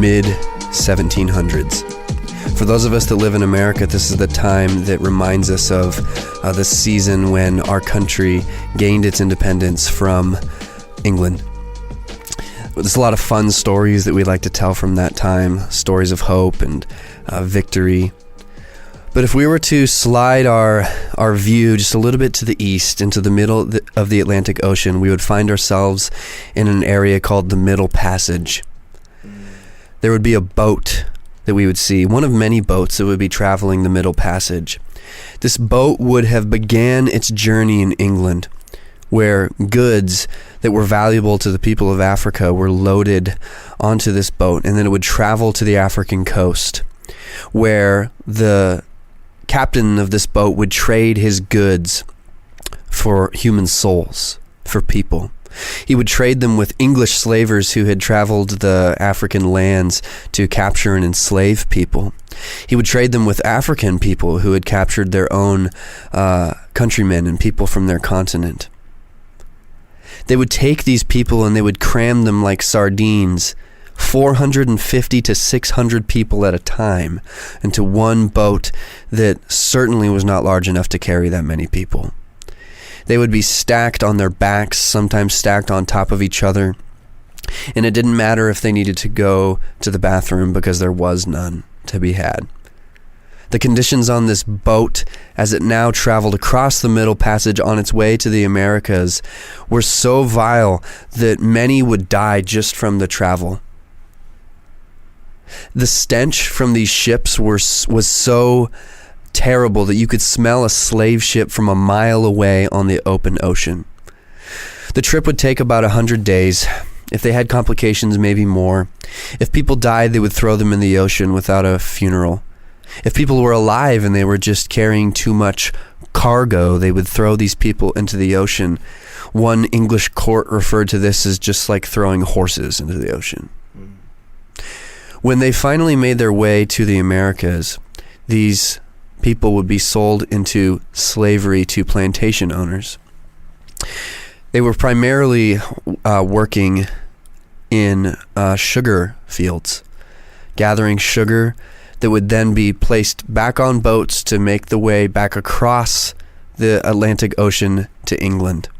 mid-1700s. For those of us that live in America, this is the time that reminds us of the season when our country gained its independence from England. There's a lot of fun stories that we like to tell from that time, stories of hope and victory. But if we were to slide our view just a little bit to the east, into the middle of the Atlantic Ocean, we would find ourselves in an area called the Middle Passage. There would be a boat that we would see, one of many boats that would be traveling the Middle Passage. This boat would have began its journey in England, where goods that were valuable to the people of Africa were loaded onto this boat, and then it would travel to the African coast, where the captain of this boat would trade his goods for human souls, for people. He would trade them with English slavers who had traveled the African lands to capture and enslave people. He would trade them with African people who had captured their own countrymen and people from their continent. They would take these people and they would cram them like sardines, 450 to 600 people at a time, into one boat that certainly was not large enough to carry that many people. They would be stacked on their backs, sometimes stacked on top of each other, and it didn't matter if they needed to go to the bathroom because there was none to be had. The conditions on this boat, as it now traveled across the Middle Passage on its way to the Americas, were so vile that many would die just from the travel. The stench from these ships was so terrible that you could smell a slave ship from a mile away on the open ocean. The trip would take about 100 days. If they had complications, maybe more. If people died, they would throw them in the ocean without a funeral. If people were alive and they were just carrying too much cargo, they would throw these people into the ocean. One English court referred to this as just like throwing horses into the ocean. When they finally made their way to the Americas, these people would be sold into slavery to plantation owners. They were primarily working in sugar fields, gathering sugar that would then be placed back on boats to make the way back across the Atlantic Ocean to England.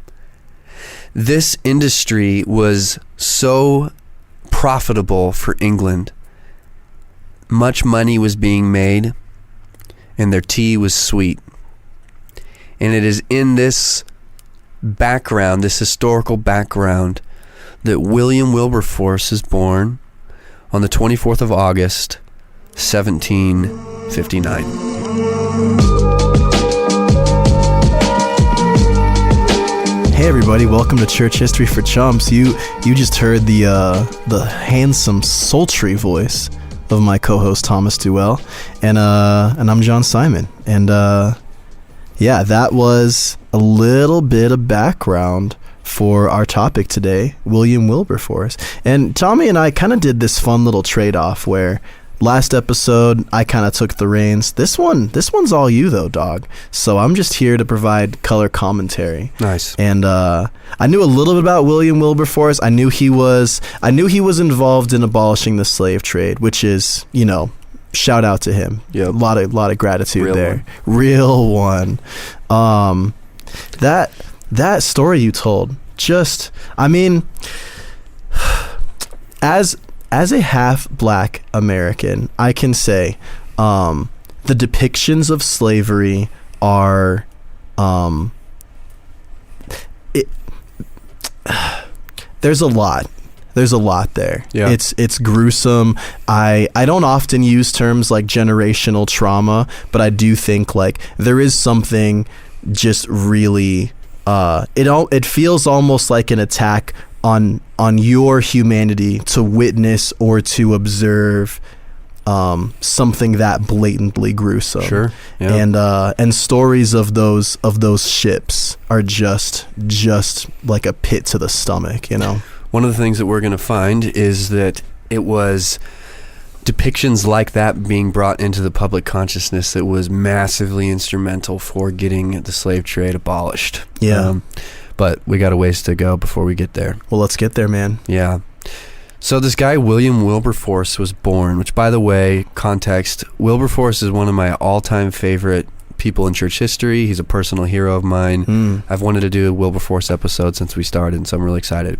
This industry was so profitable for England. Much money was being made, and their tea was sweet. And it is in this background, this historical background, that William Wilberforce is born on the 24th of August, 1759. Hey everybody, welcome to Church History for Chumps. You just heard the handsome, sultry voice of my co-host Thomas Duell, and I'm John Simon. And yeah, that was a little bit of background for our topic today, William Wilberforce. And Tommy and I kind of did this fun little trade-off where last episode I kind of took the reins. This one's all you though, dog. So I'm just here to provide color commentary. Nice. And I knew a little bit about William Wilberforce. I knew he was involved in abolishing the slave trade, which is, shout out to him. Yep. A lot of gratitude Real there. one. Real one. That story you told, as a half-black American, I can say the depictions of slavery are there's a lot there. Yeah. It's gruesome. I don't often use terms like generational trauma, but I do think like there is something just really it feels almost like an attack on your humanity to witness or to observe something that blatantly gruesome. Sure. Yeah. And stories of those ships are just like a pit to the stomach, One of the things that we're going to find is that it was depictions like that being brought into the public consciousness that was massively instrumental for getting the slave trade abolished. Yeah. But we got a ways to go before we get there. Well, let's get there, man. Yeah. So this guy, William Wilberforce, was born, which, by the way, context, Wilberforce is one of my all-time favorite people in church history. He's a personal hero of mine. I've wanted to do a Wilberforce episode since we started, so I'm really excited.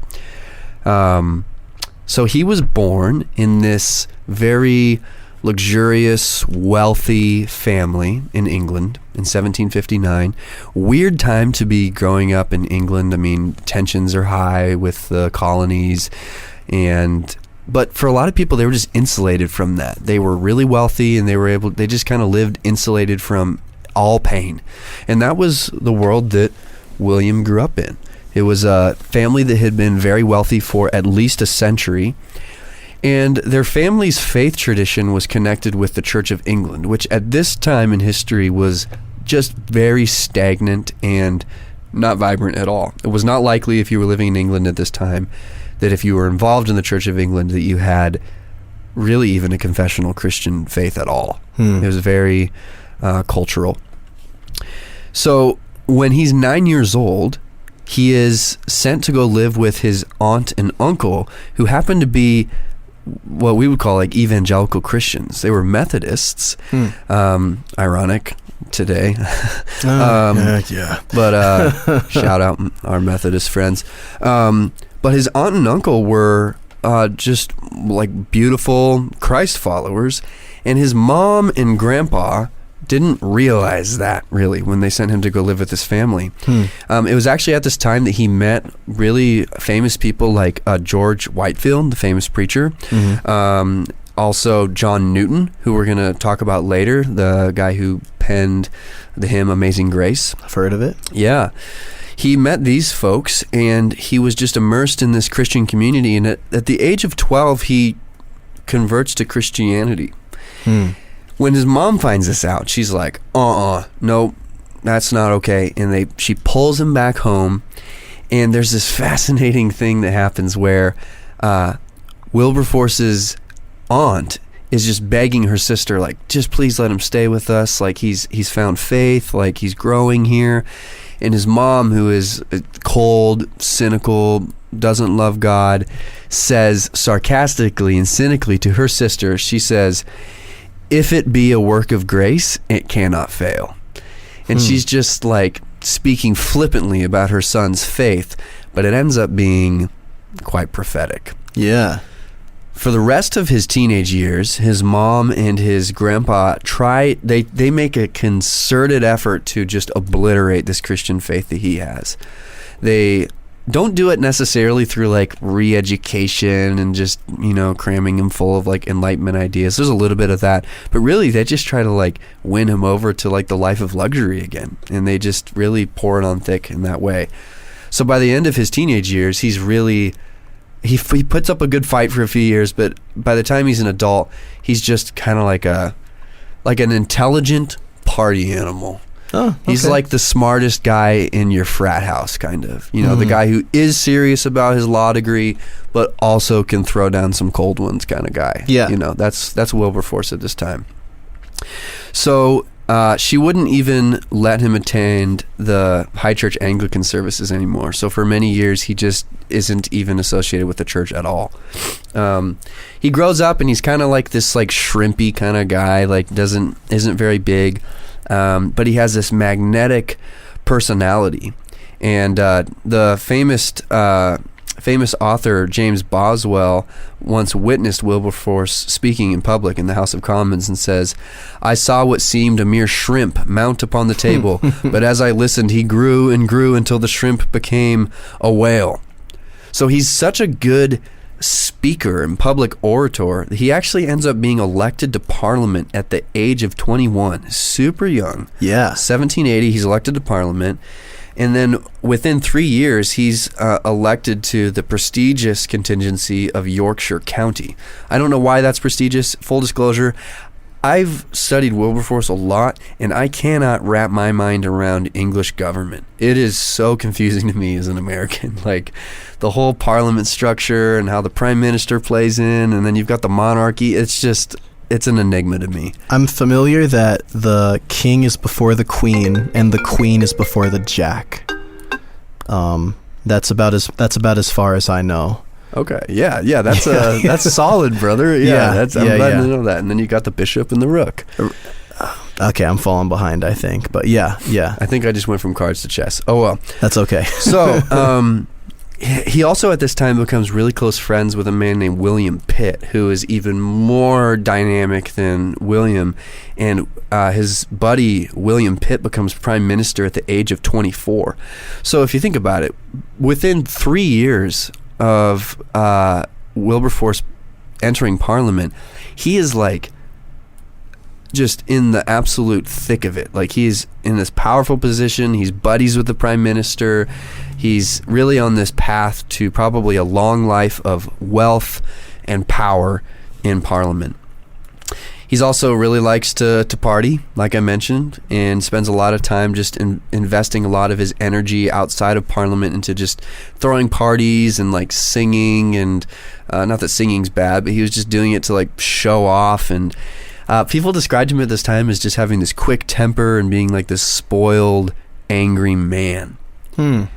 So he was born in this very luxurious, wealthy family in England in 1759. Weird time to be growing up in England. I mean, tensions are high with the colonies, but for a lot of people, they were just insulated from that. They were really wealthy, and they just kind of lived insulated from all pain. And that was the world that William grew up in. It was a family that had been very wealthy for at least a century. And their family's faith tradition was connected with the Church of England, which at this time in history was just very stagnant and not vibrant at all. It was not likely, if you were living in England at this time, that if you were involved in the Church of England, that you had really even a confessional Christian faith at all. It was very cultural. So when he's 9 years old, he is sent to go live with his aunt and uncle, who happened to be what we would call like evangelical Christians. They were Methodists. Ironic today. Yeah. But shout out our Methodist friends. But his aunt and uncle were just like beautiful Christ followers, and his mom and grandpa didn't realize that really when they sent him to go live with his family. It was actually at this time that he met really famous people like George Whitefield, the famous preacher. Also John Newton, who we're going to talk about later, the guy who penned the hymn Amazing Grace. I've heard of it. Yeah. He met these folks, and he was just immersed in this Christian community. And at the age of 12, he converts to Christianity. When his mom finds this out, she's like, no, that's not okay. And she pulls him back home. And there's this fascinating thing that happens where Wilberforce's aunt is just begging her sister, like, just please let him stay with us. Like, he's found faith, like he's growing here. And his mom, who is cold, cynical, doesn't love God, says sarcastically and cynically to her sister, she says, if it be a work of grace, it cannot fail. And she's just like speaking flippantly about her son's faith, but it ends up being quite prophetic. Yeah. For the rest of his teenage years, his mom and his grandpa they make a concerted effort to just obliterate this Christian faith that he has. They don't do it necessarily through like re-education and just, cramming him full of like Enlightenment ideas. There's a little bit of that, but really they just try to like win him over to like the life of luxury again. And they just really pour it on thick in that way. So by the end of his teenage years, he's really... He puts up a good fight for a few years, but by the time he's an adult, he's just kind of like an intelligent party animal. Oh, okay. He's like the smartest guy in your frat house, kind of. The guy who is serious about his law degree, but also can throw down some cold ones kind of guy. Yeah. That's Wilberforce at this time. So she wouldn't even let him attend the high church Anglican services anymore. So for many years, he just isn't even associated with the church at all. He grows up and he's kind of like this like shrimpy kind of guy, like isn't very big, but he has this magnetic personality. And the famous author James Boswell once witnessed Wilberforce speaking in public in the House of Commons and says, I saw what seemed a mere shrimp mount upon the table, but as I listened, he grew and grew until the shrimp became a whale. So he's such a good speaker and public orator. He actually ends up being elected to Parliament at the age of 21, super young. Yeah. 1780, he's elected to Parliament. And then within 3 years, he's elected to the prestigious contingency of Yorkshire County. I don't know why that's prestigious. Full disclosure, I've studied Wilberforce a lot, and I cannot wrap my mind around English government. It is so confusing to me as an American. Like, the whole parliament structure and how the prime minister plays in, and then you've got the monarchy. It's an enigma to me. I'm familiar that the king is before the queen and the queen is before the jack. That's about as far as I know. Okay. Yeah. That's solid, brother. Yeah. I'm glad to know that. And then you got the bishop and the rook. Okay, I'm falling behind, I think. But yeah. I think I just went from cards to chess. Oh, well. That's okay. So, he also at this time becomes really close friends with a man named William Pitt, who is even more dynamic than William. And his buddy, William Pitt, becomes prime minister at the age of 24. So if you think about it, within 3 years of Wilberforce entering Parliament, he is like just in the absolute thick of it. Like, he's in this powerful position. He's buddies with the prime minister. He's really on this path to probably a long life of wealth and power in Parliament. He's also really likes to party, like I mentioned, and spends a lot of time just investing a lot of his energy outside of Parliament into just throwing parties and like singing. And not that singing's bad, but he was just doing it to like show off. And people described him at this time as just having this quick temper and being like this spoiled, angry man.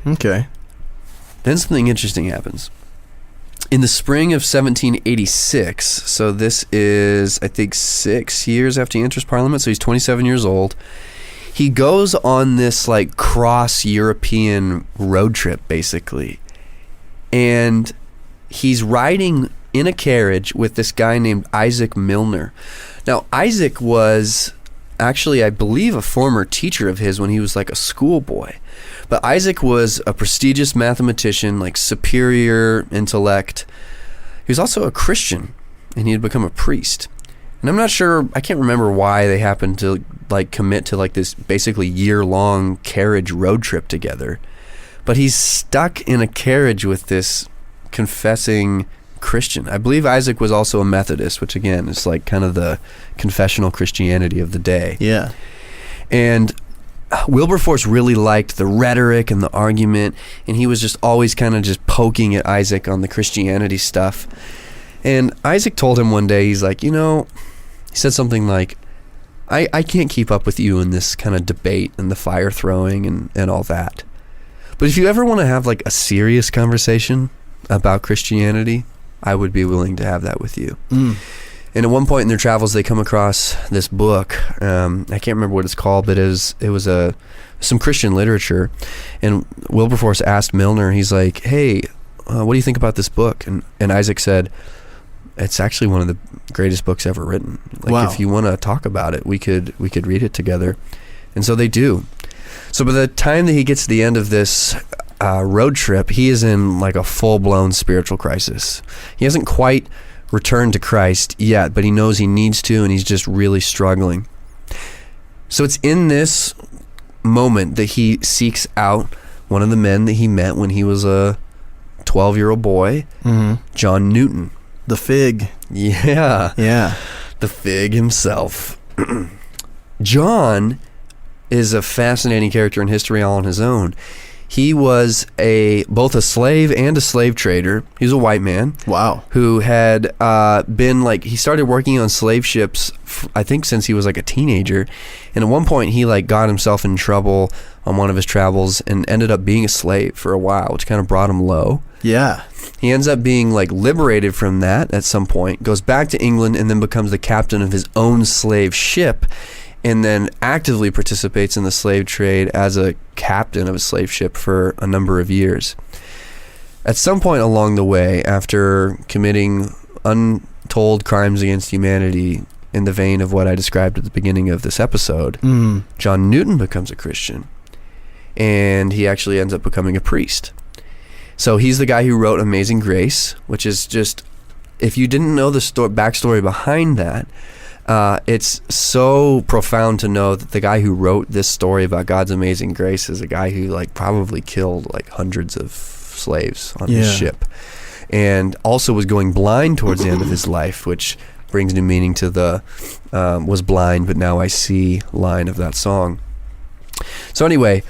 Okay. Then something interesting happens. In the spring of 1786, so this is, I think, 6 years after he enters Parliament, so he's 27 years old, he goes on this like cross-European road trip, basically. And he's riding in a carriage with this guy named Isaac Milner. Now, Isaac was actually, I believe, a former teacher of his when he was like a schoolboy. But Isaac was a prestigious mathematician, like superior intellect. He was also a Christian, and he had become a priest. And I'm not sure, I can't remember why they happened to like commit to like this basically year-long carriage road trip together. But he's stuck in a carriage with this confessing Christian. I believe Isaac was also a Methodist, which again is like kind of the confessional Christianity of the day. Yeah. And Wilberforce really liked the rhetoric and the argument, and he was just always kind of just poking at Isaac on the Christianity stuff. And Isaac told him one day, he's like, he said something like, I can't keep up with you in this kind of debate and the fire throwing and all that. But if you ever want to have like a serious conversation about Christianity, I would be willing to have that with you. And at one point in their travels, they come across this book. I can't remember what it's called, but it was some Christian literature. And Wilberforce asked Milner, he's like, hey, what do you think about this book? And Isaac said, it's actually one of the greatest books ever written. Like, wow. If you want to talk about it, we could read it together. And so they do. So by the time that he gets to the end of this road trip, he is in like a full-blown spiritual crisis. He hasn't quite returned to Christ yet, but he knows he needs to, and he's just really struggling. So it's in this moment that he seeks out one of the men that he met when he was a 12-year-old boy, John Newton. The fig. Yeah. Yeah. The fig himself. John is a fascinating character in history all on his own. He was both a slave and a slave trader. He was a white man. Wow. Who had been like, he started working on slave ships, I think since he was like a teenager. And at one point he like got himself in trouble on one of his travels and ended up being a slave for a while, which kind of brought him low. Yeah. He ends up being like liberated from that at some point, goes back to England, and then becomes the captain of his own slave ship, and then actively participates in the slave trade as a captain of a slave ship for a number of years. At some point along the way, after committing untold crimes against humanity in the vein of what I described at the beginning of this episode, John Newton becomes a Christian, and he actually ends up becoming a priest. So he's the guy who wrote Amazing Grace, which is just, if you didn't know the backstory behind that, it's so profound to know that the guy who wrote this story about God's amazing grace is a guy who like probably killed like hundreds of slaves on his ship, and also was going blind towards the end of his life, which brings new meaning to the was blind but now I see line of that song. So anyway,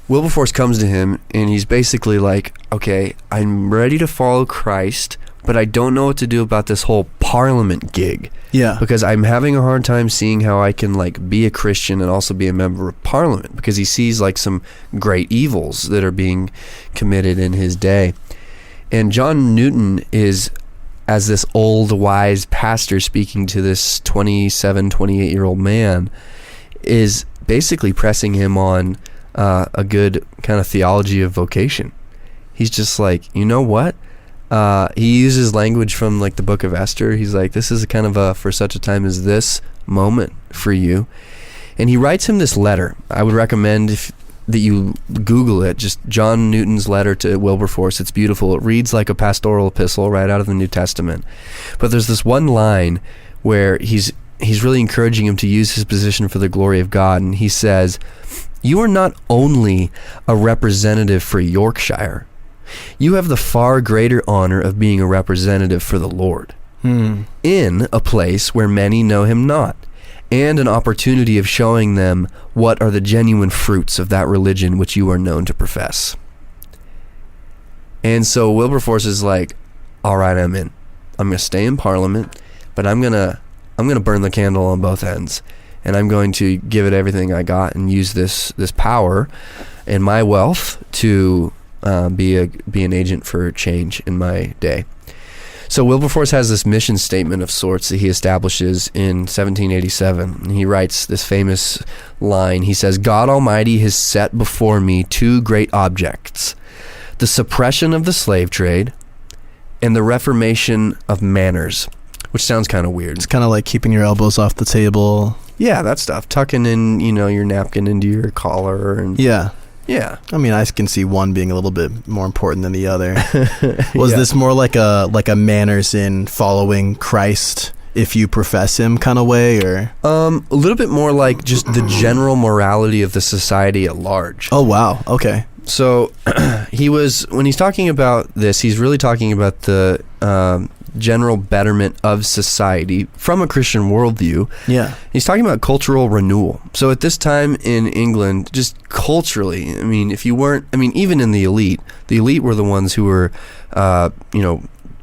Wilberforce comes to him and he's basically like, okay, I'm ready to follow Christ, but I don't know what to do about this whole Parliament gig. Yeah. Because I'm having a hard time seeing how I can like be a Christian and also be a member of Parliament, because he sees like some great evils that are being committed in his day. And John Newton is, as this old, wise pastor speaking to this 27, 28-year-old man, is basically pressing him on a good kind of theology of vocation. He's just like, you know what? He uses language from like the book of Esther. He's like, this is kind of a for such a time as this moment for you. And he writes him this letter. I would recommend that you Google it, just John Newton's letter to Wilberforce. It's beautiful. It reads like a pastoral epistle right out of the New Testament. But there's this one line where he's really encouraging him to use his position for the glory of God. And he says, you are not only a representative for Yorkshire, you have the far greater honor of being a representative for the Lord, in a place where many know him not, and an opportunity of showing them what are the genuine fruits of that religion which you are known to profess. And so Wilberforce is like, all right, I'm in. I'm going to stay in Parliament, but I'm going to burn the candle on both ends, and I'm going to give it everything I got and use this power and my wealth to be an agent for change in my day. So Wilberforce has this mission statement of sorts that he establishes in 1787. He writes this famous line. He says, God Almighty has set before me two great objects, the suppression of the slave trade and the reformation of manners, which sounds kind of weird. It's kind of like keeping your elbows off the table. Yeah, that stuff. Tucking in, your napkin into your collar. And yeah. Yeah. I mean, I can see one being a little bit more important than the other. Was this more like a manners in following Christ if you profess him kind of way, or? A little bit more like just the general morality of the society at large. Oh, wow. Okay. So when he's talking about this, he's really talking about the general betterment of society from a Christian worldview. Yeah. He's talking about cultural renewal. So at this time in England, just culturally, even in the elite were the ones who were,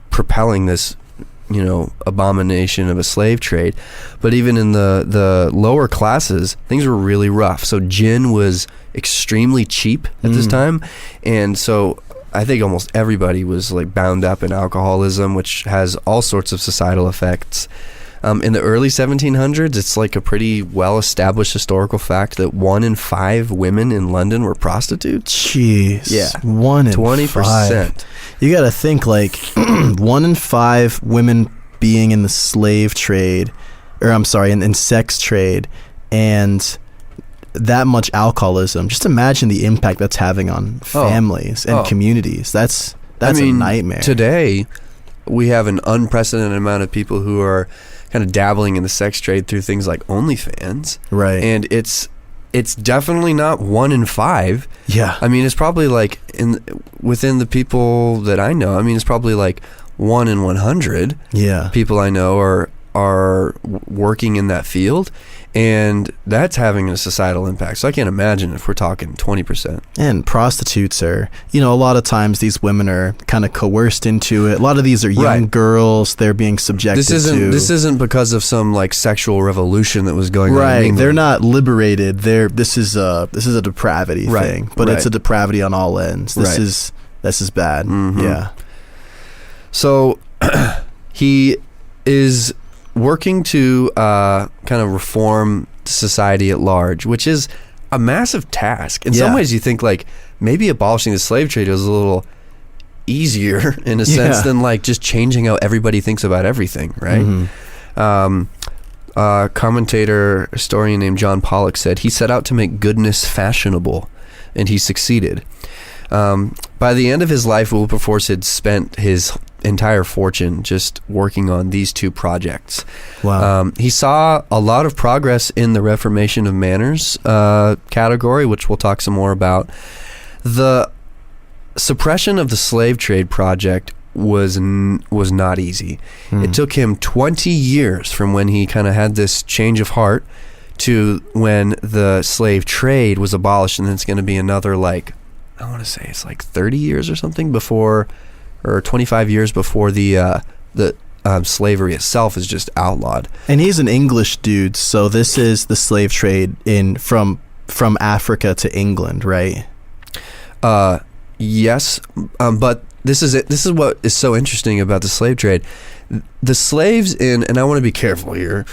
propelling this, abomination of a slave trade. But even in the lower classes, things were really rough. So gin was extremely cheap at this time. And so I think almost everybody was like bound up in alcoholism, which has all sorts of societal effects. In the early 1700s, it's like a pretty well-established historical fact that 1 in 5 women in London were prostitutes. Jeez. Yeah. 1 in 20%. 5. You got to think like 1 in 5 women being in the slave trade, in sex trade, and that much alcoholism. Just imagine the impact that's having on families and communities. That's a nightmare. Today, we have an unprecedented amount of people who are kind of dabbling in the sex trade through things like OnlyFans. Right. And it's definitely not 1 in 5. Yeah. It's probably like within the people that I know, it's probably like 1 in 100 people I know are working in that field, and that's having a societal impact. So I can't imagine if we're talking 20%. And prostitutes are, a lot of times these women are kind of coerced into it. A lot of these are young girls. They're being subjected to. This isn't because of some like sexual revolution that was going on. Right. They're not liberated. This is a depravity thing, but it's a depravity on all ends. This is bad. Mm-hmm. Yeah. So he is working to kind of reform society at large, which is a massive task. In some ways, you think like maybe abolishing the slave trade is a little easier in a sense than like just changing how everybody thinks about everything, right? Mm-hmm. Commentator, historian named John Pollock said he set out to make goodness fashionable, and he succeeded. By the end of his life, Wilberforce had spent his entire fortune just working on these two projects. Wow. He saw a lot of progress in the Reformation of Manners category, which we'll talk some more about. The suppression of the slave trade project was not easy. It took him 20 years from when he kind of had this change of heart to when the slave trade was abolished, and then it's going to be another I want to say it's like 30 years or something before, or 25 years before the slavery itself is just outlawed. And he's an English dude, so this is the slave trade from Africa to England, right? Yes, but this is it. This is what is so interesting about the slave trade. The slaves and I want to be careful here.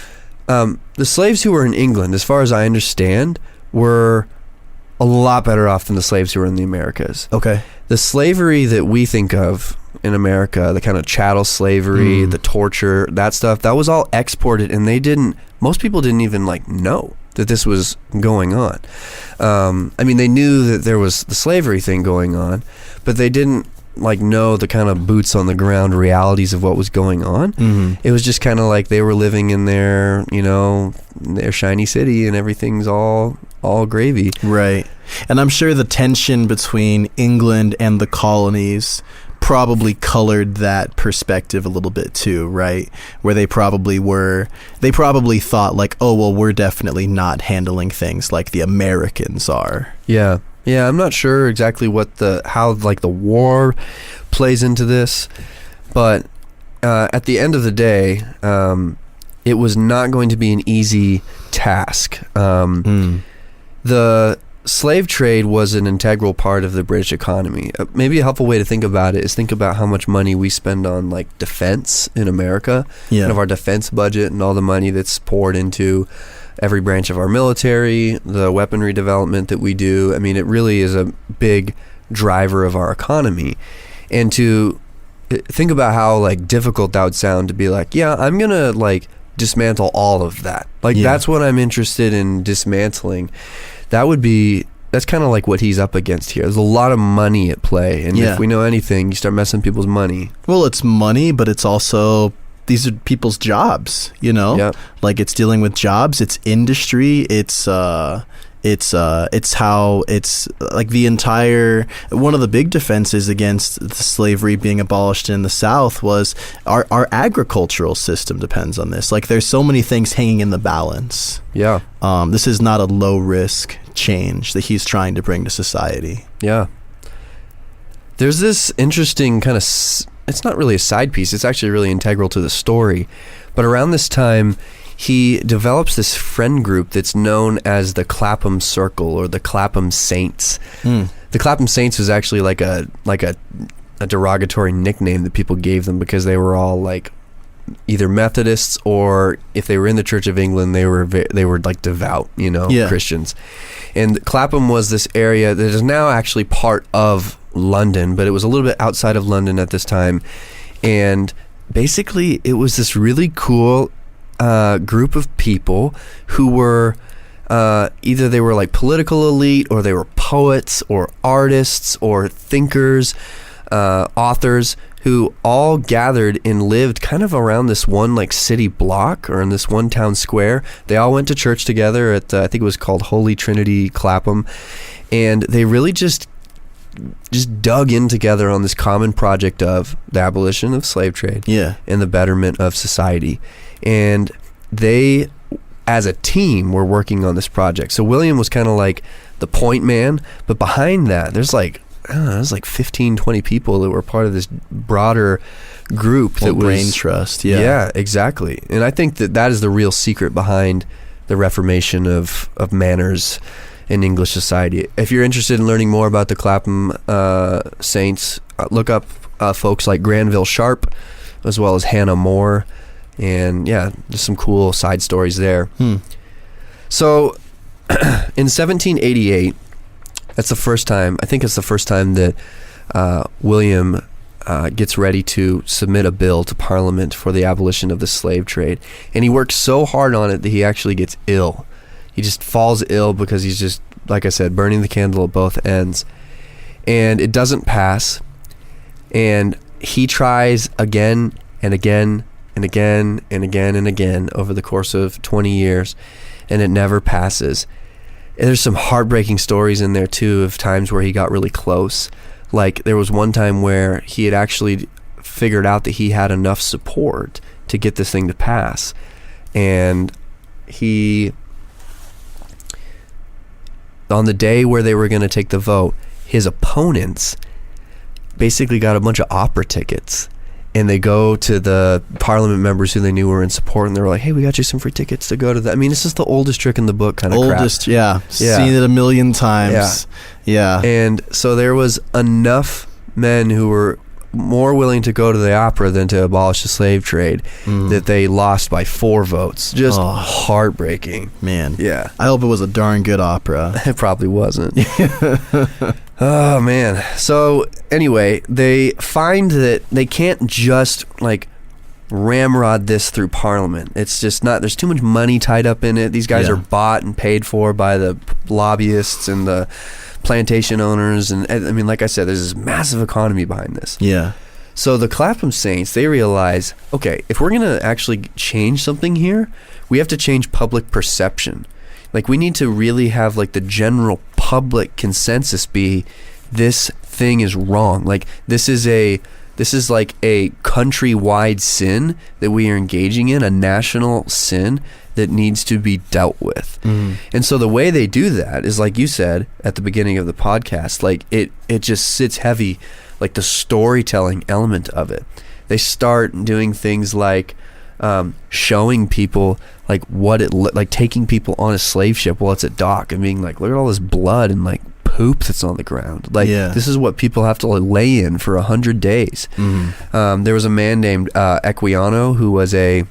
The slaves who were in England, as far as I understand, were a lot better off than the slaves who were in the Americas. Okay. The slavery that we think of in America, the kind of chattel slavery, the torture, that stuff, that was all exported, and most people didn't even know that this was going on. I mean, they knew that there was the slavery thing going on, but they didn't know the kind of boots on the ground realities of what was going on. It was just kind of like they were living in their, their shiny city, and everything's all gravy. Right. And I'm sure the tension between England and the colonies probably colored that perspective a little bit too, right? Where they probably thought oh, well, we're definitely not handling things like the Americans are. Yeah. Yeah, I'm not sure exactly how the war plays into this, but at the end of the day, it was not going to be an easy task. The slave trade was an integral part of the British economy. Maybe a helpful way to think about it is think about how much money we spend on defense in America, kind of our defense budget and all the money that's poured into every branch of our military, the weaponry development that we do. I mean, it really is a big driver of our economy. And to think about how difficult that would sound to be yeah, I'm gonna dismantle all of that. That's what I'm interested in dismantling. That's kind of what he's up against here. There's a lot of money at play, and if we know anything, you start messing people's money. Well, it's money, but it's also, these are people's jobs, Yep. It's dealing with jobs, it's industry, it's how it's the entire, one of the big defenses against the slavery being abolished in the South was our agricultural system depends on this. There's so many things hanging in the balance. Yeah. This is not a low risk change that he's trying to bring to society. Yeah. There's this interesting kind of, it's not really a side piece, it's actually really integral to the story. But around this time, he develops this friend group that's known as the Clapham Circle or the Clapham Saints. The Clapham Saints was actually a derogatory nickname that people gave them because they were all either Methodists, or if they were in the Church of England, they were devout, Christians. And Clapham was this area that is now actually part of London, but it was a little bit outside of London at this time. And basically, it was this really cool group of people who were either they were political elite, or they were poets or artists or thinkers, authors, who all gathered and lived kind of around this one city block or in this one town square. They all went to church together at I think it was called Holy Trinity Clapham, and they really just dug in together on this common project of the abolition of slave trade and the betterment of society. And they, as a team, were working on this project. So William was kind of the point man, but behind that, there's there's 15, 20 people that were part of this broader group that was brain trust. Yeah, exactly. And I think that is the real secret behind the reformation of manners in English society. If you're interested in learning more about the Clapham Saints, look up folks like Granville Sharp, as well as Hannah More, and just some cool side stories there. So in 1788, that's the first time, I think it's the first time that William gets ready to submit a bill to Parliament for the abolition of the slave trade. And he works so hard on it that he actually gets ill. He just falls ill because he's just, like I said, burning the candle at both ends. And it doesn't pass. And he tries again and again and again and again and again over the course of 20 years, and it never passes. And there's some heartbreaking stories in there too of times where he got really close. There was one time where he had actually figured out that he had enough support to get this thing to pass, and he, on the day where they were going to take the vote, his opponents basically got a bunch of opera tickets, and they go to the Parliament members who they knew were in support, and they were like, "Hey, we got you some free tickets to go to that." I mean, it's just the oldest trick in the book kind of crap. Seen it a million times. Yeah. And so there was enough men who were more willing to go to the opera than to abolish the slave trade, that they lost by 4 votes. Just heartbreaking. Man. Yeah. I hope it was a darn good opera. It probably wasn't. Oh, man. So, anyway, they find that they can't just, like, ramrod this through Parliament. It's just not, there's too much money tied up in it. These guys are bought and paid for by the lobbyists and the plantation owners. And, I mean, like I said, there's this massive economy behind this. Yeah. So the Clapham Saints, they realize, okay, if we're going to actually change something here, we have to change public perception. Like, we need to really have, like, the general public consensus be, this thing is wrong. Like, this is like a countrywide sin that we are engaging in, a national sin that needs to be dealt with. And so the way they do that is, like you said at the beginning of the podcast, like, it just sits heavy, like the storytelling element of it. They start doing things like showing people like like taking people on a slave ship while it's at dock and being like, look at all this blood and like poop that's on the ground. Like, this is what people have to like lay in for 100 days. There was a man named Equiano who was a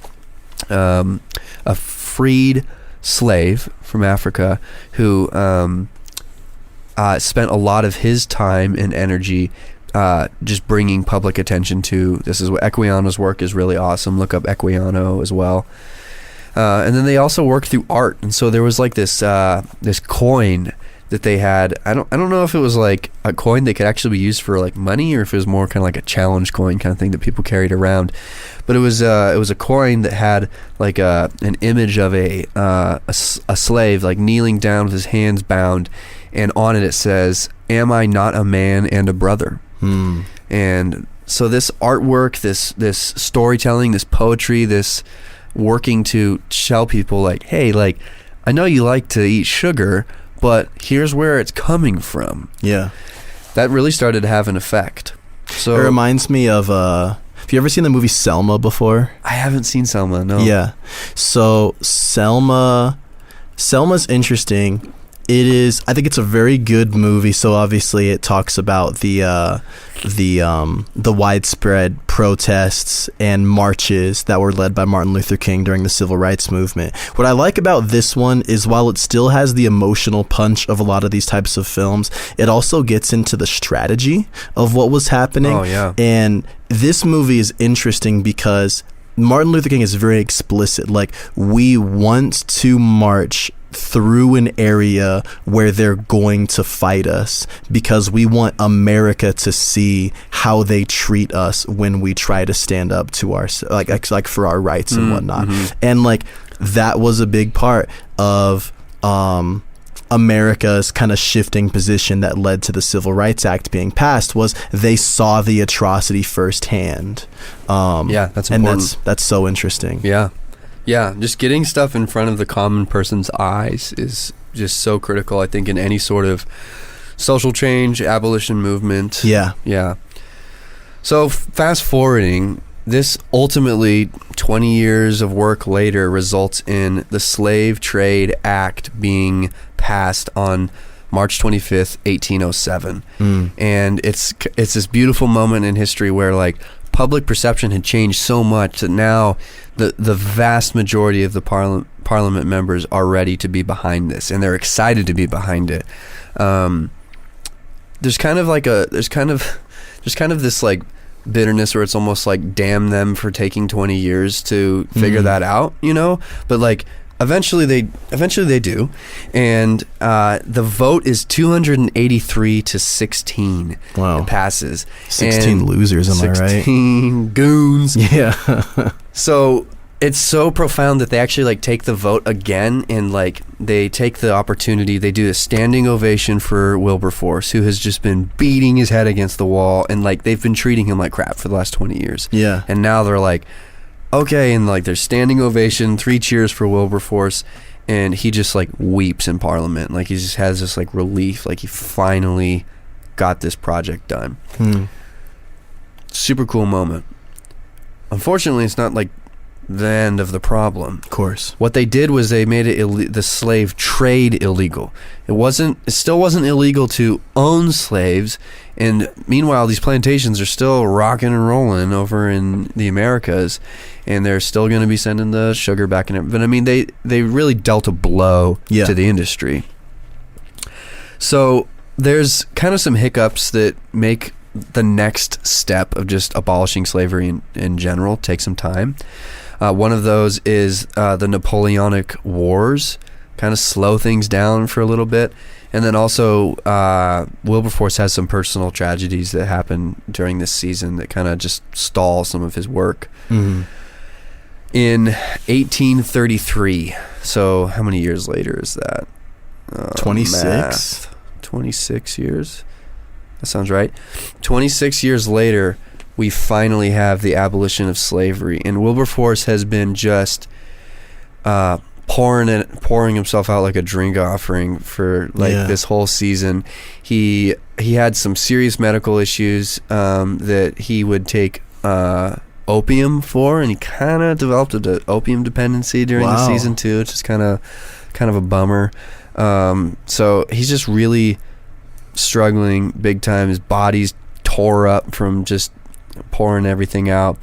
freed slave from Africa who spent a lot of his time and energy just bringing public attention to, this is what Equiano's work is really awesome. Look up Equiano as well. And then they also worked through art. And so there was like this coin that they had. I don't know if it was like a coin that could actually be used for like money, or if it was more kind of like a challenge coin kind of thing that people carried around. But it was a coin that had like an image of a slave like kneeling down with his hands bound, and on it says, "Am I not a man and a brother?" And so this artwork, this storytelling, this poetry, this working to tell people like, hey, like, I know you like to eat sugar, but here's where it's coming from. Yeah. That really started to have an effect. So it reminds me of have you ever seen the movie Selma before? I haven't seen Selma, no. Yeah. So Selma's interesting. It is, I think it's a very good movie. So obviously it talks about the widespread protests and marches that were led by Martin Luther King during the Civil Rights Movement. What I like about this one is, while it still has the emotional punch of a lot of these types of films, it also gets into the strategy of what was happening. Oh, yeah. And this movie is interesting because Martin Luther King is very explicit. Like, we want to march through an area where they're going to fight us because we want America to see how they treat us when we try to stand up to our like for our rights and whatnot. And like, that was a big part of America's kind of shifting position that led to the Civil Rights Act being passed, was they saw the atrocity firsthand. Yeah, that's important. And that's so interesting. Yeah, just getting stuff in front of the common person's eyes is just so critical, I think, in any sort of social change, abolition movement. Yeah. So fast forwarding, this ultimately 20 years of work later results in the Slave Trade Act being passed on March 25th, 1807. And it's this beautiful moment in history where like public perception had changed so much that now the vast majority of the parliament members are ready to be behind this, and they're excited to be behind it. There's kind of this like bitterness where it's almost like, damn them for taking 20 years to figure that out, you know? But like eventually they do, and the vote is 283 to 16. Wow. It passes. 16 losers, am I right? 16 goons. Yeah. So it's so profound that they actually like take the vote again, and like they take the opportunity, they do a standing ovation for Wilberforce, who has just been beating his head against the wall, and like they've been treating him like crap for the last 20 years. Yeah. And now they're like, okay, and like there's standing ovation, 3 cheers for Wilberforce, and he just like weeps in Parliament. Like he just has this like relief, like he finally got this project done. Super cool moment. Unfortunately, it's not like the end of the problem. Of course. What they did was they made it the slave trade illegal. It still wasn't illegal to own slaves, and meanwhile these plantations are still rocking and rolling over in the Americas, and they're still going to be sending the sugar back in it. But I mean, they really dealt a blow to the industry. So there's kind of some hiccups that make the next step of just abolishing slavery in general take some time. One of those is the Napoleonic Wars, kind of slow things down for a little bit. And then also Wilberforce has some personal tragedies that happen during this season that kind of just stall some of his work. Mm-hmm. In 1833, so how many years later is that? 26? 26 years. That sounds right. 26 years later, we finally have the abolition of slavery, and Wilberforce has been just pouring himself out like a drink offering for this whole season. He had some serious medical issues that he would take opium for, and he kind of developed an opium dependency during the season too, which is kind of a bummer. So he's just really struggling big time. His body's tore up from just pouring everything out,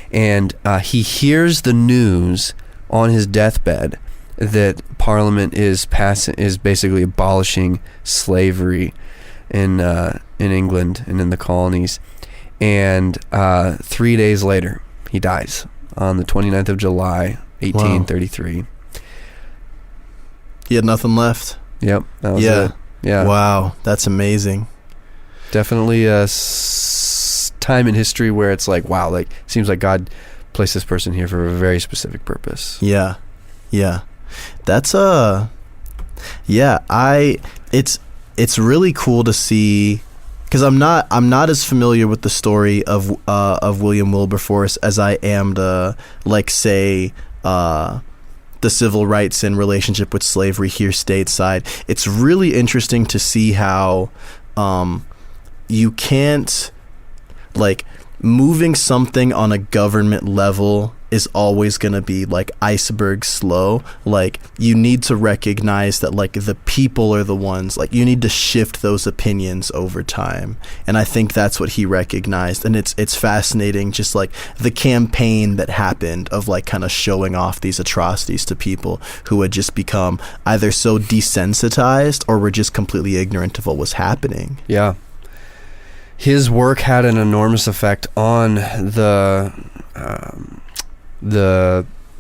and he hears the news on his deathbed that Parliament is basically abolishing slavery in England and in the colonies. And 3 days later, he dies on the 29th of July, 1833. Wow. He had nothing left. Yep, that was it. Yeah. Wow, that's amazing. Definitely a time in history where it's like, wow, like seems like God placed this person here for a very specific purpose. Yeah. That's it's really cool to see, because I'm not as familiar with the story of William Wilberforce as I am the the civil rights and relationship with slavery here stateside. It's really interesting to see how you can't, moving something on a government level is always going to be iceberg slow. You need to recognize that the people are the ones, you need to shift those opinions over time. And I think that's what he recognized. And it's fascinating, just the campaign that happened of kind of showing off these atrocities to people who had just become either so desensitized or were just completely ignorant of what was happening. Yeah. His work had an enormous effect on the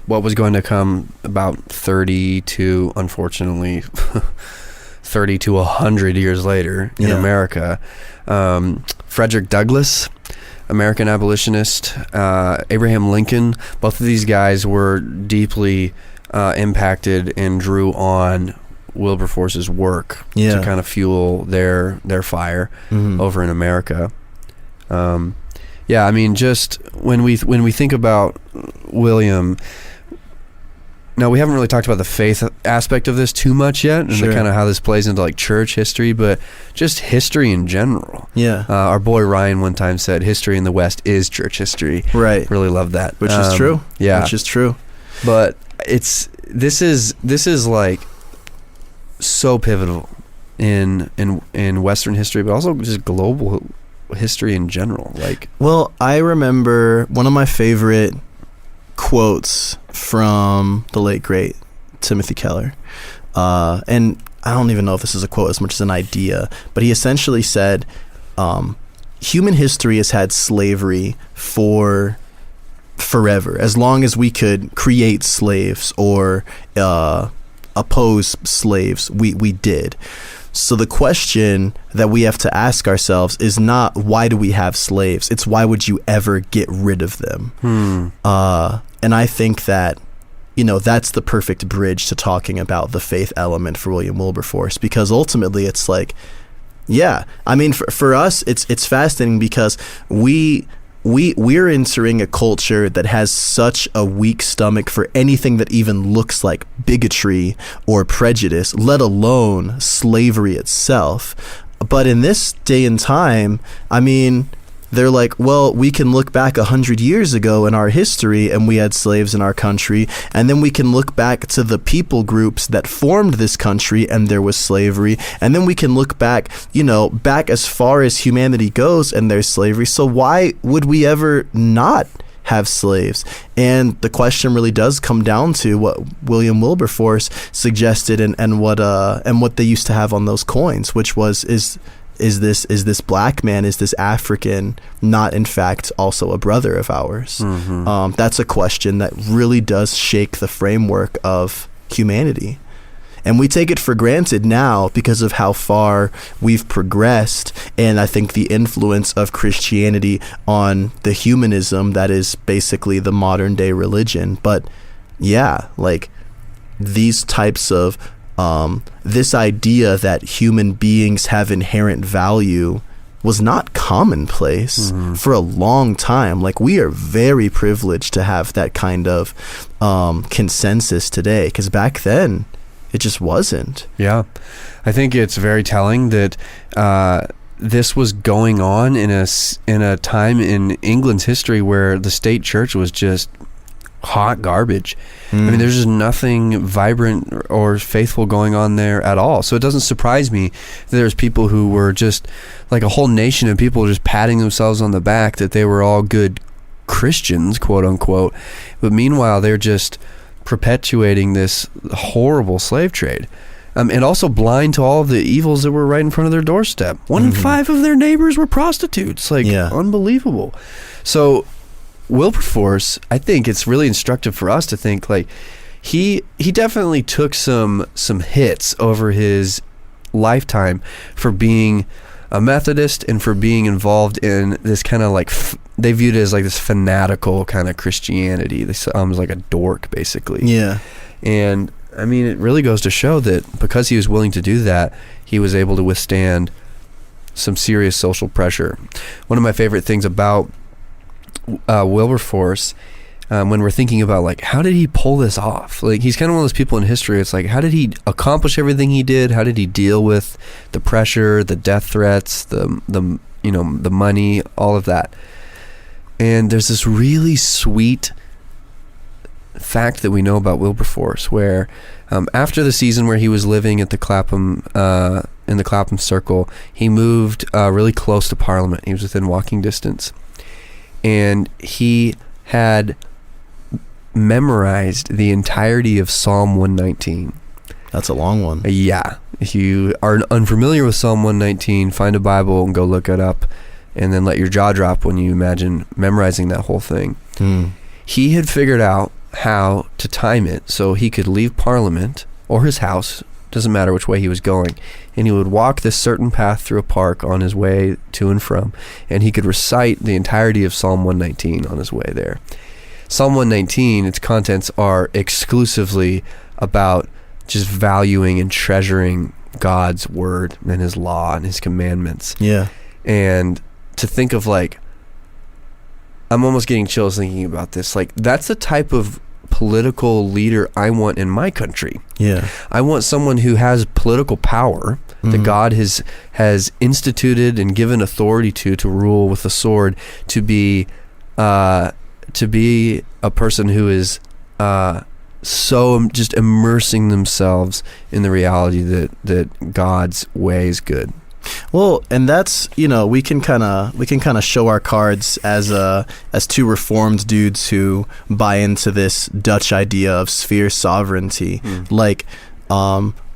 what was going to come about 30 to 100 years later in America. Frederick Douglass, American abolitionist, Abraham Lincoln, both of these guys were deeply impacted and drew on Wilberforce's work to kind of fuel their fire over in America. I mean, just when we think about William, now we haven't really talked about the faith aspect of this too much yet, and kind of how this plays into church history, but just history in general. Our boy Ryan one time said, "History in the West is church history." Right. Really love that, which is true. Yeah, which is true. But this is so pivotal in Western history, but also just global history in general. Well, I remember one of my favorite quotes from the late great Timothy Keller, and I don't even know if this is a quote as much as an idea, but he essentially said, human history has had slavery for forever. As long as we could create slaves or oppose slaves, we did. So the question that we have to ask ourselves is not why do we have slaves? It's why would you ever get rid of them? And I think that, that's the perfect bridge to talking about the faith element for William Wilberforce, because ultimately it's I mean, for us, it's fascinating because we're entering a culture that has such a weak stomach for anything that even looks like bigotry or prejudice, let alone slavery itself. But in this day and time, I mean, they're like, well, we can look back 100 years ago in our history and we had slaves in our country, and then we can look back to the people groups that formed this country and there was slavery, and then we can look back, back as far as humanity goes and there's slavery. So why would we ever not have slaves? And the question really does come down to what William Wilberforce suggested and what they used to have on those coins, which was is this black man, is this African not in fact also a brother of ours? That's a question that really does shake the framework of humanity. And we take it for granted now because of how far we've progressed, and I think the influence of Christianity on the humanism that is basically the modern day religion. But yeah, like these types of this idea that human beings have inherent value was not commonplace for a long time. Like, we are very privileged to have that kind of consensus today, because back then it just wasn't. Yeah. I think it's very telling that this was going on in a time in England's history where the state church was just hot garbage. I mean, there's just nothing vibrant or faithful going on there at all. So it doesn't surprise me that there's people who were just like a whole nation of people just patting themselves on the back that they were all good Christians, quote unquote. But meanwhile, they're just perpetuating this horrible slave trade, and also blind to all of the evils that were right in front of their doorstep. 1 in 5 of their neighbors were prostitutes. Unbelievable. So Wilberforce, I think it's really instructive for us to think, like, he definitely took some hits over his lifetime for being a Methodist and for being involved in this kind of like they viewed it as like this fanatical kind of Christianity. This was like a dork, basically. Yeah. And I mean, it really goes to show that because he was willing to do that, he was able to withstand some serious social pressure. One of my favorite things about Wilberforce, when we're thinking about like, how did he pull this off? Like, he's kind of one of those people in history. It's like, how did he accomplish everything he did? How did he deal with the pressure, the death threats, the money, all of that? And there's this really sweet fact that we know about Wilberforce, where after the season where he was living at the Clapham in the Clapham Circle, he moved really close to Parliament. He was within walking distance, and he had memorized the entirety of Psalm 119. That's a long one. Yeah. If you are unfamiliar with Psalm 119, find a Bible and go look it up, and then let your jaw drop when you imagine memorizing that whole thing. He had figured out how to time it so he could leave Parliament or his house, doesn't matter which way he was going, and he would walk this certain path through a park on his way to and from, and he could recite the entirety of Psalm 119 on his way there. Psalm 119, its contents are exclusively about just valuing and treasuring God's word and his law and his commandments. Yeah. And to think of, like, I'm almost getting chills thinking about this. Like, that's the type of political leader I want in my country. Yeah. I want someone who has political power that God has instituted and given authority to rule with the sword, to be a person who is so just immersing themselves in the reality that God's way is good. Well, and that's, we can kind of show our cards as two reformed dudes who buy into this Dutch idea of sphere sovereignty, like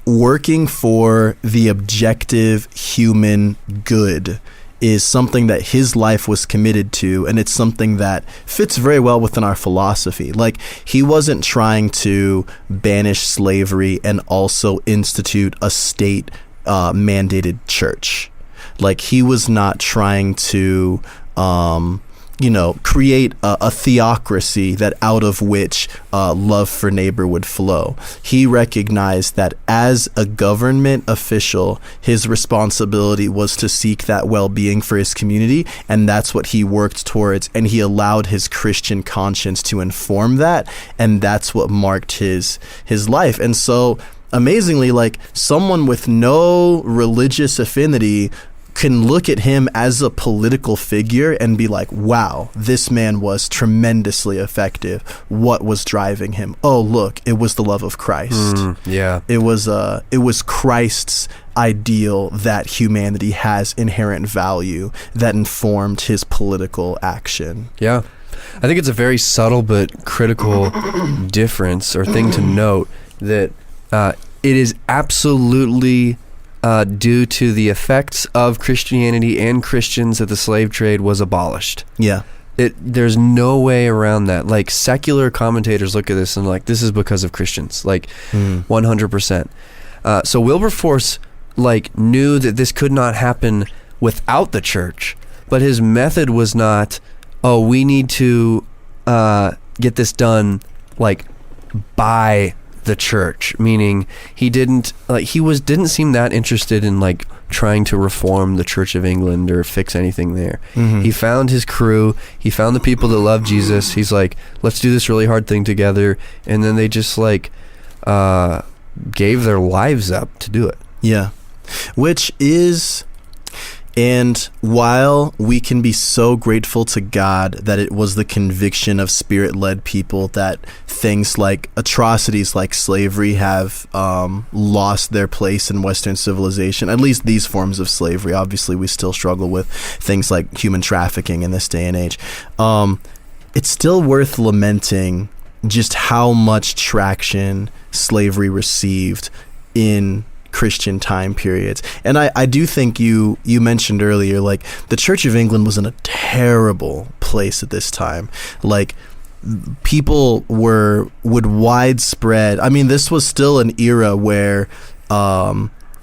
working for the objective human good is something that his life was committed to, and it's something that fits very well within our philosophy. Like, he wasn't trying to banish slavery and also institute a state mandated church. Like, he was not trying to create a theocracy that out of which love for neighbor would flow. He recognized that as a government official, his responsibility was to seek that well-being for his community, and that's what he worked towards, and he allowed his Christian conscience to inform that, and that's what marked his life. And so amazingly, like, someone with no religious affinity can look at him as a political figure and be like, wow, this man was tremendously effective. What was driving him? Oh, look, it was the love of Christ. Yeah. It was Christ's ideal that humanity has inherent value that informed his political action. Yeah. I think it's a very subtle but critical difference or thing to note that it is absolutely due to the effects of Christianity and Christians that the slave trade was abolished. Yeah. There's no way around that. Like, secular commentators look at this and like, this is because of Christians, like 100%. So Wilberforce like knew that this could not happen without the church, but his method was not, oh, we need to get this done like by the church, meaning he didn't seem that interested in like trying to reform the Church of England or fix anything there. He found his crew, he found the people that love Jesus. He's like, let's do this really hard thing together, and then they just like gave their lives up to do it. Yeah. Which is, and while we can be so grateful to God that it was the conviction of Spirit-led people that things like atrocities like slavery have lost their place in Western civilization, at least these forms of slavery. Obviously, we still struggle with things like human trafficking in this day and age. It's still worth lamenting just how much traction slavery received in Christian time periods. And I do think you mentioned earlier, like, the Church of England was in a terrible place at this time. Like, people would widespread, I mean, this was still an era where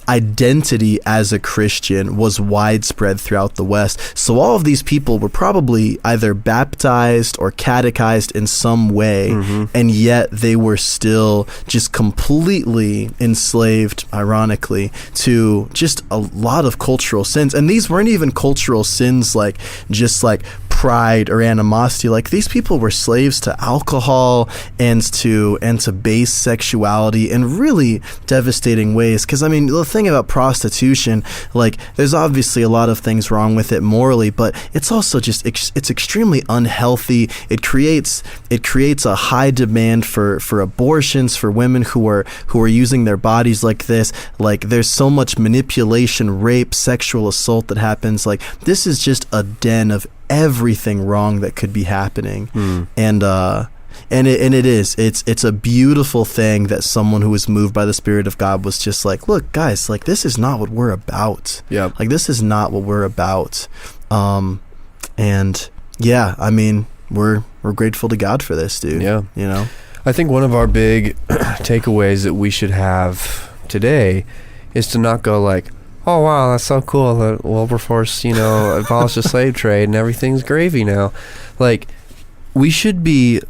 identity as a Christian was widespread throughout the West. So all of these people were probably either baptized or catechized in some way, and yet they were still just completely enslaved, ironically, to just a lot of cultural sins. And these weren't even cultural sins like just like pride or animosity. Like, these people were slaves to alcohol and to base sexuality in really devastating ways. Because I mean, the thing about prostitution, like, there's obviously a lot of things wrong with it morally, but it's also just it's extremely unhealthy. It creates a high demand for abortions for women who are using their bodies like this. Like, there's so much manipulation, rape, sexual assault that happens. Like, this is just a den of everything wrong that could be happening. And it's a beautiful thing that someone who was moved by the Spirit of God was just like, look, guys, like, this is not what we're about. Yeah. Like, this is not what we're about. And yeah, I mean, we're grateful to God for this, dude. Yeah. You know? I think one of our big takeaways that we should have today is to not go like, oh, wow, that's so cool that Wilberforce, abolished the slave trade and everything's gravy now. Like, we should be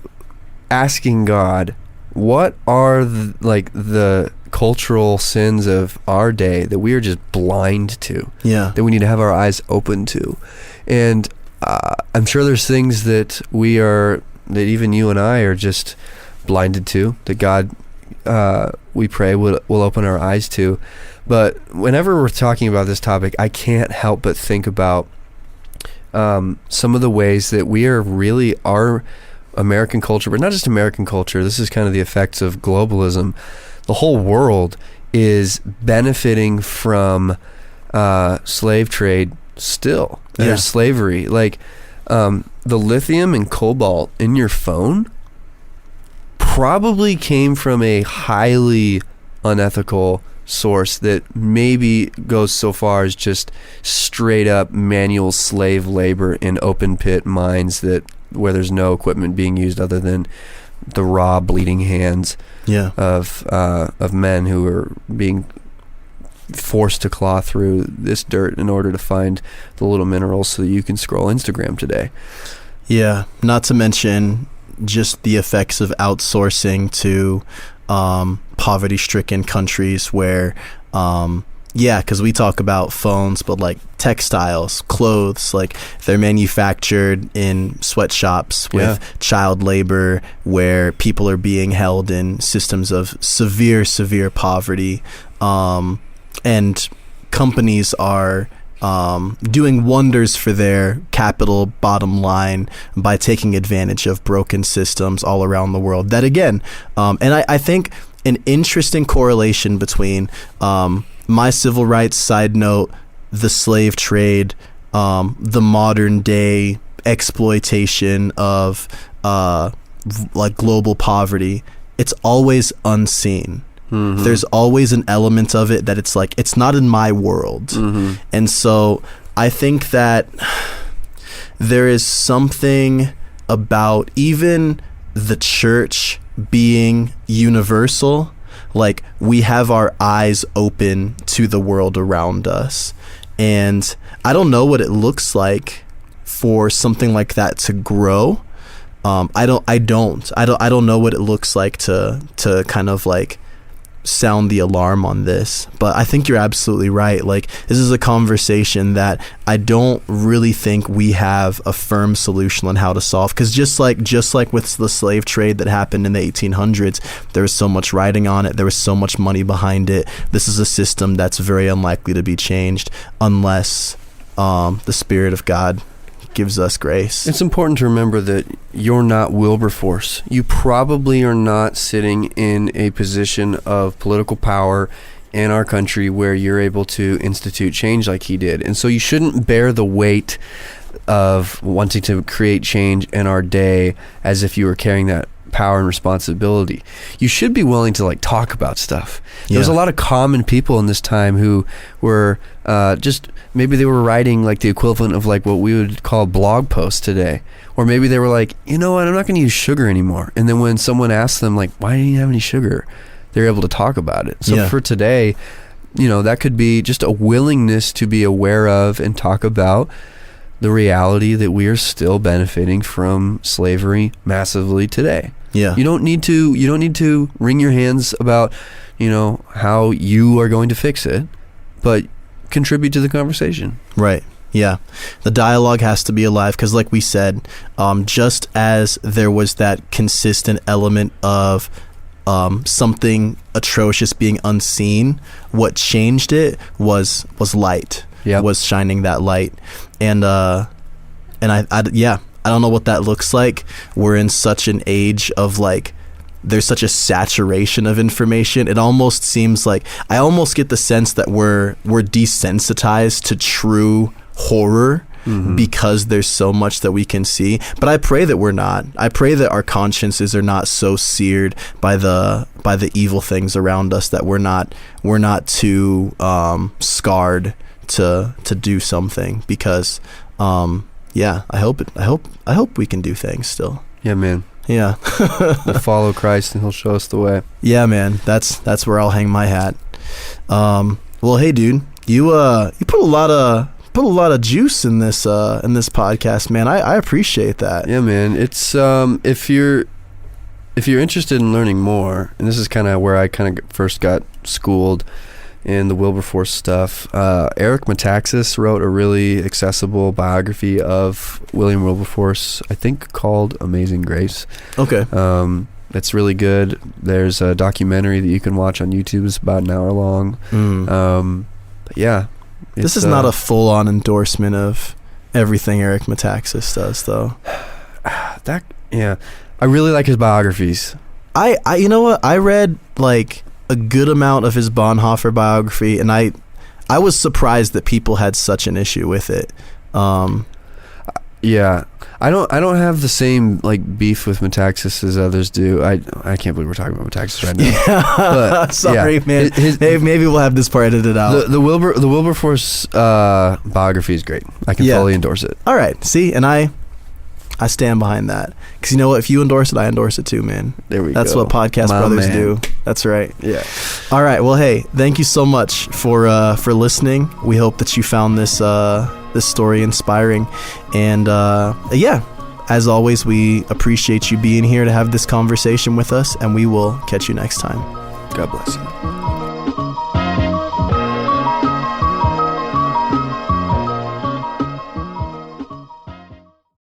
asking God, what are the cultural sins of our day that we are just blind to? Yeah. That we need to have our eyes open to. And I'm sure there's things that that even you and I are just blinded to, that God, we pray, will open our eyes to. But whenever we're talking about this topic, I can't help but think about some of the ways that we are really our American culture, but not just American culture. This is kind of the effects of globalism. The whole world is benefiting from slave trade still. There's slavery. Like, the lithium and cobalt in your phone probably came from a highly unethical source that maybe goes so far as just straight up manual slave labor in open pit mines where there's no equipment being used other than the raw bleeding hands of men who are being forced to claw through this dirt in order to find the little minerals so that you can scroll Instagram today. Yeah, not to mention just the effects of outsourcing to poverty-stricken countries where, because we talk about phones, but like textiles, clothes, like they're manufactured in sweatshops with child labor, where people are being held in systems of severe poverty, and companies are doing wonders for their capital bottom line by taking advantage of broken systems all around the world. That again, and I think an interesting correlation between my civil rights side note, the slave trade, the modern day exploitation of like global poverty, it's always unseen. Mm-hmm. There's always an element of it that it's like, it's not in my world. Mm-hmm. And so I think that there is something about even the church being universal. Like, we have our eyes open to the world around us. And I don't know what it looks like for something like that to grow. I don't know what it looks like to kind of like sound the alarm on this, but I think you're absolutely right. Like, this is a conversation that I don't really think we have a firm solution on how to solve, because just like with the slave trade that happened in the 1800s, there was so much writing on it, there was so much money behind it. This is a system that's very unlikely to be changed unless the Spirit of God gives us grace. It's important to remember that you're not Wilberforce. You probably are not sitting in a position of political power in our country where you're able to institute change like he did. And so you shouldn't bear the weight of wanting to create change in our day as if you were carrying that power and responsibility. You should be willing to like talk about stuff. There's a lot of common people in this time who were just, maybe they were writing like the equivalent of like what we would call blog posts today, or maybe they were like, you know what, I'm not going to use sugar anymore. And then when someone asked them like, why didn't you have any sugar, they're able to talk about it. So for today, you know, that could be just a willingness to be aware of and talk about the reality that we are still benefiting from slavery massively today. Yeah. You don't need to wring your hands about, you know, how you are going to fix it, but contribute to the conversation. Right. Yeah. The dialogue has to be alive, because like we said, just as there was that consistent element of something atrocious being unseen, what changed it was light. Yeah. Was shining that light. And I don't know what that looks like. We're in such an age of like, there's such a saturation of information. It almost seems like, I almost get the sense that we're desensitized to true horror, because there's so much that we can see. But I pray that we're not. I pray that our consciences are not so seared by the evil things around us that we're not too scarred to do something, because I hope we can do things still. Yeah, man. Yeah. We'll follow Christ and he'll show us the way. Yeah, man. That's where I'll hang my hat. Well, hey dude, you put a lot of juice in this podcast, man. I appreciate that. Yeah, man. It's if you're interested in learning more, and this is kind of where I kind of first got schooled in the Wilberforce stuff. Eric Metaxas wrote a really accessible biography of William Wilberforce, I think called Amazing Grace. Okay. It's really good. There's a documentary that you can watch on YouTube. It's about an hour long. But yeah. This is not a full-on endorsement of everything Eric Metaxas does, though. I really like his biographies. I you know what? I read like a good amount of his Bonhoeffer biography, and I was surprised that people had such an issue with it. Yeah, I don't have the same like beef with Metaxas as others do. I can't believe we're talking about Metaxas right now. Yeah. But, sorry, man. Maybe we'll have this part edited out. The Wilberforce biography is great. I can fully endorse it. All right, see, and I stand behind that, because you know what? If you endorse it, I endorse it too, man. There we go. That's what podcast brothers do. That's right. Yeah. All right. Well, hey, thank you so much for listening. We hope that you found this story inspiring, and as always, we appreciate you being here to have this conversation with us, and we will catch you next time. God bless you.